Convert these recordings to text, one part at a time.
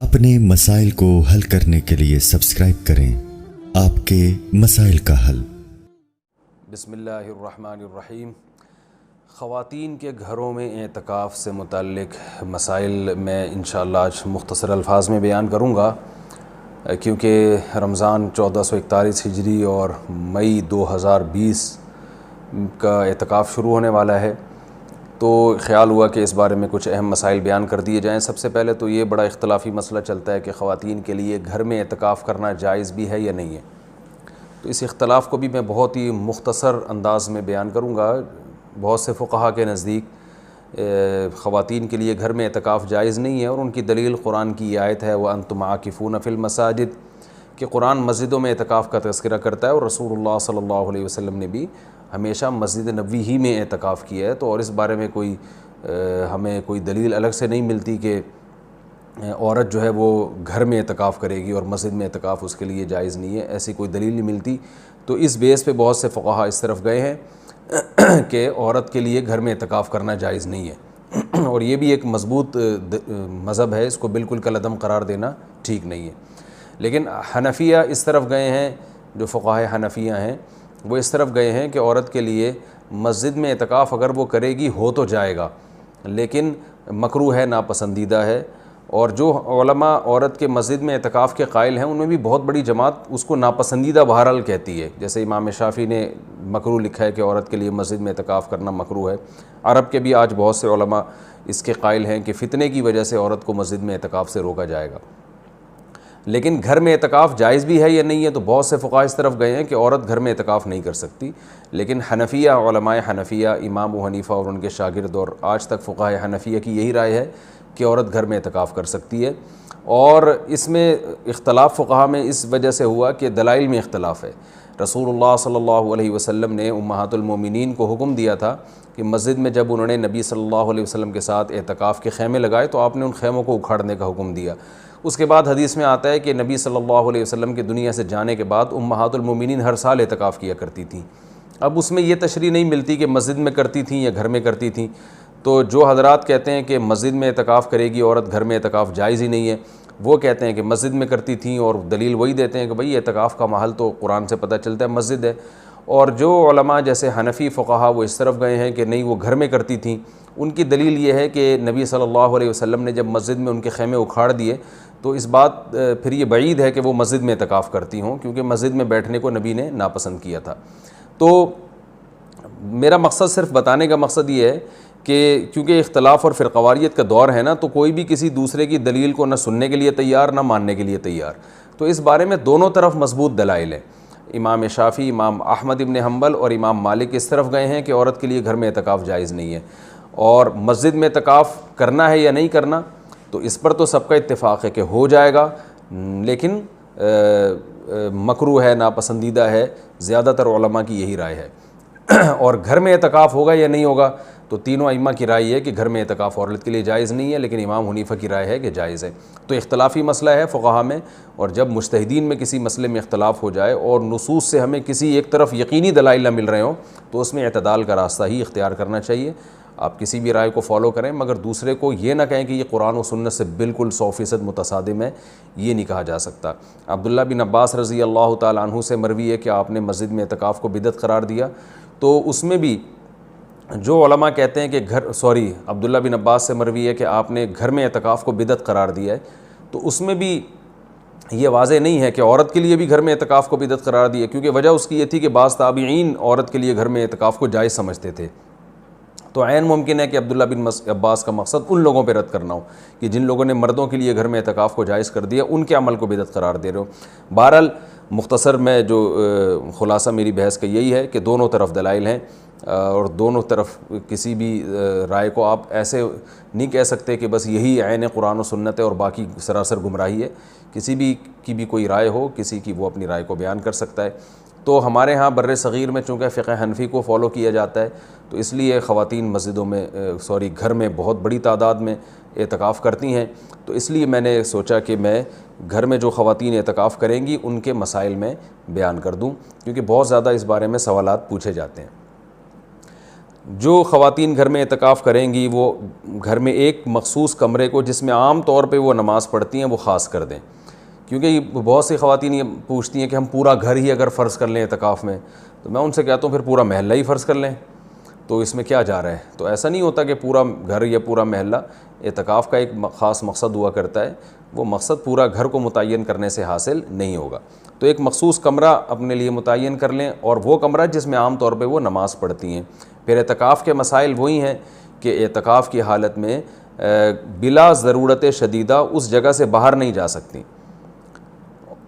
اپنے مسائل کو حل کرنے کے لیے سبسکرائب کریں آپ کے مسائل کا حل۔ بسم اللہ الرحمن الرحیم۔ خواتین کے گھروں میں اعتکاف سے متعلق مسائل میں انشاءاللہ آج مختصر الفاظ میں بیان کروں گا، کیونکہ رمضان 1441 ہجری اور مئی 2020 کا اعتکاف شروع ہونے والا ہے، تو خیال ہوا کہ اس بارے میں کچھ اہم مسائل بیان کر دیے جائیں۔ سب سے پہلے تو یہ بڑا اختلافی مسئلہ چلتا ہے کہ خواتین کے لیے گھر میں اعتکاف کرنا جائز بھی ہے یا نہیں ہے، تو اس اختلاف کو بھی میں بہت ہی مختصر انداز میں بیان کروں گا۔ بہت سے فقہا کے نزدیک خواتین کے لیے گھر میں اعتکاف جائز نہیں ہے، اور ان کی دلیل قرآن کی یہ آیت ہے وَأَنْتُمْ عَاكِفُونَ فِي الْمَسَاجِدِ، کہ قرآن مسجدوں میں اعتکاف کا تذکرہ کرتا ہے، اور رسول اللہ صلی اللہ علیہ وسلم نے بھی ہمیشہ مسجد نبوی ہی میں اعتکاف کیا ہے، تو اور اس بارے میں ہمیں کوئی دلیل الگ سے نہیں ملتی کہ عورت جو ہے وہ گھر میں اعتکاف کرے گی اور مسجد میں اعتکاف اس کے لیے جائز نہیں ہے، ایسی کوئی دلیل نہیں ملتی۔ تو اس بیس پہ بہت سے فقہا اس طرف گئے ہیں کہ عورت کے لیے گھر میں اعتکاف کرنا جائز نہیں ہے، اور یہ بھی ایک مضبوط مذہب ہے، اس کو بالکل کالعدم قرار دینا ٹھیک نہیں ہے۔ لیکن حنفیہ اس طرف گئے ہیں، جو فقہاء حنفیہ ہیں وہ اس طرف گئے ہیں کہ عورت کے لیے مسجد میں اعتکاف اگر وہ کرے گی ہو تو جائے گا، لیکن مکروہ ہے، ناپسندیدہ ہے۔ اور جو علماء عورت کے مسجد میں اعتکاف کے قائل ہیں ان میں بھی بہت بڑی جماعت اس کو ناپسندیدہ بہرحال کہتی ہے، جیسے امام شافعی نے مکروہ لکھا ہے کہ عورت کے لیے مسجد میں اعتکاف کرنا مکروہ ہے۔ عرب کے بھی آج بہت سے علماء اس کے قائل ہیں کہ فتنے کی وجہ سے عورت کو مسجد میں اعتکاف سے روکا جائے گا۔ لیکن گھر میں اعتکاف جائز بھی ہے یا نہیں ہے، تو بہت سے فقہاء اس طرف گئے ہیں کہ عورت گھر میں اعتکاف نہیں کر سکتی، لیکن حنفیہ، علماء حنفیہ، امام ابو حنیفہ اور ان کے شاگرد، اور آج تک فقہاء حنفیہ کی یہی رائے ہے کہ عورت گھر میں اعتکاف کر سکتی ہے۔ اور اس میں اختلاف فقہاء میں اس وجہ سے ہوا کہ دلائل میں اختلاف ہے۔ رسول اللہ صلی اللہ علیہ وسلم نے امہات المومنین کو حکم دیا تھا کہ مسجد میں جب انہوں نے نبی صلی اللہ علیہ وسلم کے ساتھ اعتکاف کے خیمے لگائے تو آپ نے ان خیموں کو اکھاڑنے کا حکم دیا۔ اس کے بعد حدیث میں آتا ہے کہ نبی صلی اللہ علیہ وسلم کے دنیا سے جانے کے بعد امہات المومنین ہر سال اعتکاف کیا کرتی تھیں۔ اب اس میں یہ تشریح نہیں ملتی کہ مسجد میں کرتی تھیں یا گھر میں کرتی تھیں، تو جو حضرات کہتے ہیں کہ مسجد میں اعتکاف کرے گی عورت، گھر میں اعتکاف جائز ہی نہیں ہے، وہ کہتے ہیں کہ مسجد میں کرتی تھیں، اور دلیل وہی دیتے ہیں کہ بھئی اعتکاف کا محل تو قرآن سے پتہ چلتا ہے مسجد ہے۔ اور جو علماء جیسے حنفی فقہا وہ اس طرف گئے ہیں کہ نہیں وہ گھر میں کرتی تھیں، ان کی دلیل یہ ہے کہ نبی صلی اللہ علیہ وسلم نے جب مسجد میں ان کے خیمے اکھاڑ دیے تو اس بات پھر یہ بعید ہے کہ وہ مسجد میں اعتکاف کرتی ہوں، کیونکہ مسجد میں بیٹھنے کو نبی نے ناپسند کیا تھا۔ تو میرا مقصد، صرف بتانے کا مقصد یہ ہے کہ کیونکہ اختلاف اور فرقواریت کا دور ہے نا، تو کوئی بھی کسی دوسرے کی دلیل کو نہ سننے کے لیے تیار نہ ماننے کے لیے تیار، تو اس بارے میں دونوں طرف مضبوط دلائل ہیں۔ امام شافعی، امام احمد ابن حنبل اور امام مالک اس طرف گئے ہیں کہ عورت کے لیے گھر میں اعتکاف جائز نہیں ہے، اور مسجد میں اعتکاف کرنا ہے یا نہیں کرنا، تو اس پر تو سب کا اتفاق ہے کہ ہو جائے گا، لیکن مکروہ ہے، ناپسندیدہ ہے، زیادہ تر علماء کی یہی رائے ہے۔ اور گھر میں اعتکاف ہوگا یا نہیں ہوگا، تو تینوں ائمہ کی رائے ہے کہ گھر میں اعتکاف عورت کے لیے جائز نہیں ہے، لیکن امام حنیفہ کی رائے ہے کہ جائز ہے۔ تو اختلافی مسئلہ ہے فقہا میں، اور جب مجتہدین میں کسی مسئلے میں اختلاف ہو جائے اور نصوص سے ہمیں کسی ایک طرف یقینی دلائل نہ مل رہے ہوں، تو اس میں اعتدال کا راستہ ہی اختیار کرنا چاہیے۔ آپ کسی بھی رائے کو فالو کریں، مگر دوسرے کو یہ نہ کہیں کہ یہ قرآن و سنت سے بالکل 100% متصادم ہے، یہ نہیں کہا جا سکتا۔ عبداللہ بن عباس رضی اللہ تعالیٰ عنہ سے مروی ہے کہ آپ نے مسجد میں اعتکاف کو بدعت قرار دیا، تو اس میں بھی جو علماء کہتے ہیں کہ عبداللہ بن عباس سے مروی ہے کہ آپ نے گھر میں اعتکاف کو بدعت قرار دیا ہے، تو اس میں بھی یہ واضح نہیں ہے کہ عورت کے لیے بھی گھر میں اعتکاف کو بدعت قرار دیا، کیونکہ وجہ اس کی یہ تھی کہ بعض تابعین عورت کے لیے گھر میں اعتکاف کو جائز سمجھتے تھے۔ تو عین ممکن ہے کہ عبداللہ بن عباس کا مقصد ان لوگوں پہ رد کرنا ہو کہ جن لوگوں نے مردوں کے لیے گھر میں اعتکاف کو جائز کر دیا، ان کے عمل کو بدعت قرار دے رہے ہو۔ بہرحال مختصر میں جو خلاصہ میری بحث کا یہی ہے کہ دونوں طرف دلائل ہیں، اور دونوں طرف کسی بھی رائے کو آپ ایسے نہیں کہہ سکتے کہ بس یہی عین قرآن و سنت ہے اور باقی سراسر گمراہی ہے۔ کسی بھی کی بھی کوئی رائے ہو، کسی کی وہ اپنی رائے کو بیان کر سکتا ہے۔ تو ہمارے ہاں بر صغیر میں چونکہ فقہ حنفی کو فالو کیا جاتا ہے، تو اس لیے خواتین مسجدوں میں گھر میں بہت بڑی تعداد میں اعتکاف کرتی ہیں، تو اس لیے میں نے سوچا کہ میں گھر میں جو خواتین اعتکاف کریں گی ان کے مسائل میں بیان کر دوں، کیونکہ بہت زیادہ اس بارے میں سوالات پوچھے جاتے ہیں۔ جو خواتین گھر میں اعتکاف کریں گی وہ گھر میں ایک مخصوص کمرے کو جس میں عام طور پہ وہ نماز پڑھتی ہیں وہ خاص کر دیں، کیونکہ بہت سی خواتین یہ پوچھتی ہیں کہ ہم پورا گھر ہی اگر فرض کر لیں اعتکاف میں، تو میں ان سے کہتا ہوں پھر پورا محلہ ہی فرض کر لیں، تو اس میں کیا جا رہا ہے؟ تو ایسا نہیں ہوتا کہ پورا گھر یا پورا محلہ، اعتکاف کا ایک خاص مقصد ہوا کرتا ہے، وہ مقصد پورا گھر کو متعین کرنے سے حاصل نہیں ہوگا۔ تو ایک مخصوص کمرہ اپنے لیے متعین کر لیں، اور وہ کمرہ جس میں عام طور پہ وہ نماز پڑھتی ہیں۔ پھر اعتکاف کے مسائل وہی ہیں کہ اعتکاف کی حالت میں بلا ضرورت شدیدہ اس جگہ سے باہر نہیں جا سکتی،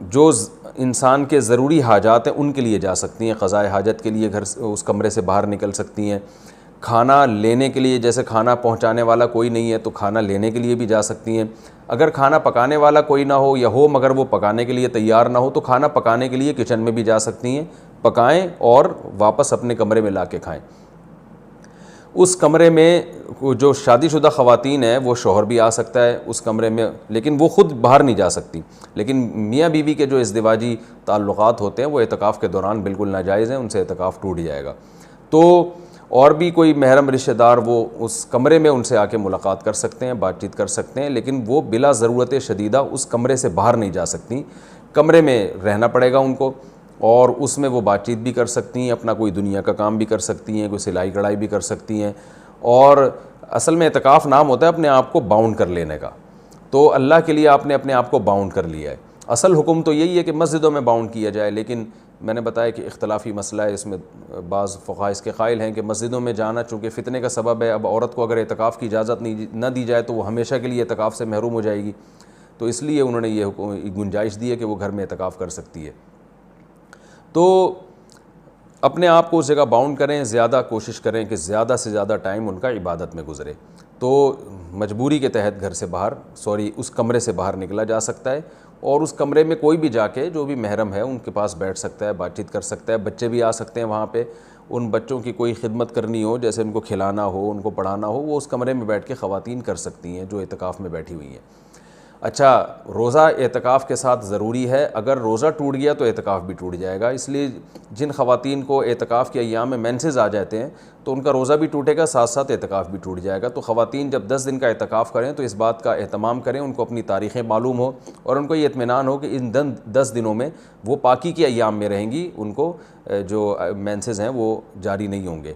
جو انسان کے ضروری حاجات ہیں ان کے لیے جا سکتی ہیں، قضاء حاجت کے لیے گھر اس کمرے سے باہر نکل سکتی ہیں، کھانا لینے کے لیے جیسے کھانا پہنچانے والا کوئی نہیں ہے تو کھانا لینے کے لیے بھی جا سکتی ہیں، اگر کھانا پکانے والا کوئی نہ ہو یا ہو مگر وہ پکانے کے لیے تیار نہ ہو تو کھانا پکانے کے لیے کچن میں بھی جا سکتی ہیں، پکائیں اور واپس اپنے کمرے میں لا کے کھائیں۔ اس کمرے میں جو شادی شدہ خواتین ہیں وہ شوہر بھی آ سکتا ہے اس کمرے میں، لیکن وہ خود باہر نہیں جا سکتی، لیکن میاں بیوی کے جو ازدواجی تعلقات ہوتے ہیں وہ اعتکاف کے دوران بالکل ناجائز ہیں، ان سے اعتکاف ٹوٹ جائے گا۔ تو اور بھی کوئی محرم رشتہ دار وہ اس کمرے میں ان سے آ کے ملاقات کر سکتے ہیں، بات چیت کر سکتے ہیں، لیکن وہ بلا ضرورت شدیدہ اس کمرے سے باہر نہیں جا سکتی، کمرے میں رہنا پڑے گا ان کو، اور اس میں وہ بات چیت بھی کر سکتی ہیں، اپنا کوئی دنیا کا کام بھی کر سکتی ہیں، کوئی سلائی کڑھائی بھی کر سکتی ہیں، اور اصل میں اعتکاف نام ہوتا ہے اپنے آپ کو باؤنڈ کر لینے کا، تو اللہ کے لیے آپ نے اپنے آپ کو باؤنڈ کر لیا ہے۔ اصل حکم تو یہی ہے کہ مسجدوں میں باؤنڈ کیا جائے، لیکن میں نے بتایا کہ اختلافی مسئلہ ہے، اس میں بعض فقہاء اس کے قائل ہیں کہ مسجدوں میں جانا چونکہ فتنے کا سبب ہے، اب عورت کو اگر اعتکاف کی اجازت نہ دی جائے تو وہ ہمیشہ کے لیے اعتکاف سے محروم ہو جائے گی، تو اس لیے انہوں نے یہ گنجائش دی ہے کہ وہ گھر میں اعتکاف کر سکتی ہے۔ تو اپنے آپ کو اس جگہ باؤنڈ کریں، زیادہ کوشش کریں کہ زیادہ سے زیادہ ٹائم ان کا عبادت میں گزرے، تو مجبوری کے تحت گھر سے باہر اس کمرے سے باہر نکلا جا سکتا ہے، اور اس کمرے میں کوئی بھی جا کے جو بھی محرم ہے ان کے پاس بیٹھ سکتا ہے، بات چیت کر سکتا ہے، بچے بھی آ سکتے ہیں وہاں پہ، ان بچوں کی کوئی خدمت کرنی ہو جیسے ان کو کھلانا ہو، ان کو پڑھانا ہو، وہ اس کمرے میں بیٹھ کے خواتین کر سکتی ہیں جو اعتکاف میں بیٹھی ہوئی ہیں۔ اچھا، روزہ اعتکاف کے ساتھ ضروری ہے، اگر روزہ ٹوٹ گیا تو اعتکاف بھی ٹوٹ جائے گا، اس لیے جن خواتین کو اعتکاف کے ایام میں مینسز آ جاتے ہیں تو ان کا روزہ بھی ٹوٹے گا، ساتھ ساتھ اعتکاف بھی ٹوٹ جائے گا۔ تو خواتین جب 10 دن کا اعتکاف کریں تو اس بات کا اہتمام کریں، ان کو اپنی تاریخیں معلوم ہو اور ان کو یہ اطمینان ہو کہ ان 10 دنوں میں وہ پاکی کے ایام میں رہیں گی، ان کو جو مینسز ہیں وہ جاری نہیں ہوں گے،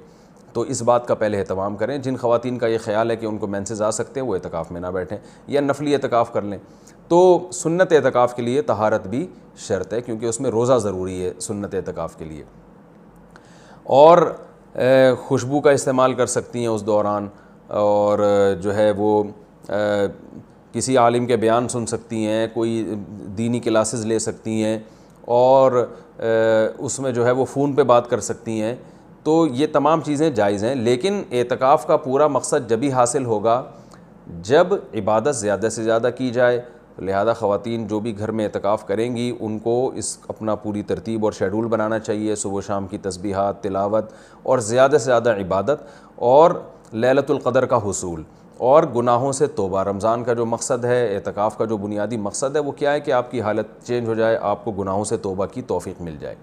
تو اس بات کا پہلے اہتمام کریں۔ جن خواتین کا یہ خیال ہے کہ ان کو مینسز آ سکتے ہیں وہ اعتکاف میں نہ بیٹھیں یا نفلی اعتکاف کر لیں۔ تو سنت اعتکاف کے لیے طہارت بھی شرط ہے، کیونکہ اس میں روزہ ضروری ہے سنت اعتکاف کے لیے، اور خوشبو کا استعمال کر سکتی ہیں اس دوران، اور جو ہے وہ کسی عالم کے بیان سن سکتی ہیں، کوئی دینی کلاسز لے سکتی ہیں، اور اس میں جو ہے وہ فون پہ بات کر سکتی ہیں، تو یہ تمام چیزیں جائز ہیں۔ لیکن اعتکاف کا پورا مقصد جبھی حاصل ہوگا جب عبادت زیادہ سے زیادہ کی جائے، لہذا خواتین جو بھی گھر میں اعتکاف کریں گی ان کو اس اپنا پوری ترتیب اور شیڈول بنانا چاہیے، صبح و شام کی تسبیحات، تلاوت، اور زیادہ سے زیادہ عبادت، اور لیلۃ القدر کا حصول، اور گناہوں سے توبہ۔ رمضان کا جو مقصد ہے، اعتکاف کا جو بنیادی مقصد ہے وہ کیا ہے کہ آپ کی حالت چینج ہو جائے، آپ کو گناہوں سے توبہ کی توفیق مل جائے،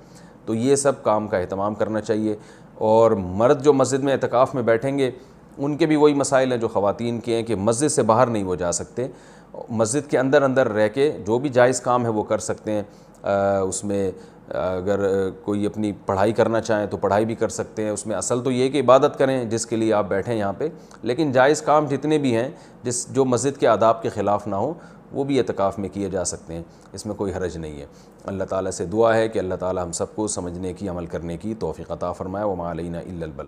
تو یہ سب کام کا اہتمام کرنا چاہیے۔ اور مرد جو مسجد میں اعتکاف میں بیٹھیں گے ان کے بھی وہی مسائل ہیں جو خواتین کے ہیں کہ مسجد سے باہر نہیں وہ جا سکتے، مسجد کے اندر رہ کے جو بھی جائز کام ہے وہ کر سکتے ہیں، اس میں اگر کوئی اپنی پڑھائی کرنا چاہیں تو پڑھائی بھی کر سکتے ہیں، اس میں اصل تو یہ کہ عبادت کریں جس کے لیے آپ بیٹھیں یہاں پہ، لیکن جائز کام جتنے بھی ہیں جو مسجد کے آداب کے خلاف نہ ہوں وہ بھی اعتکاف میں کیے جا سکتے ہیں، اس میں کوئی حرج نہیں ہے۔ اللہ تعالیٰ سے دعا ہے کہ اللہ تعالیٰ ہم سب کو سمجھنے کی، عمل کرنے کی توفیق عطا فرمائے۔ وما علینا الا البلاغ۔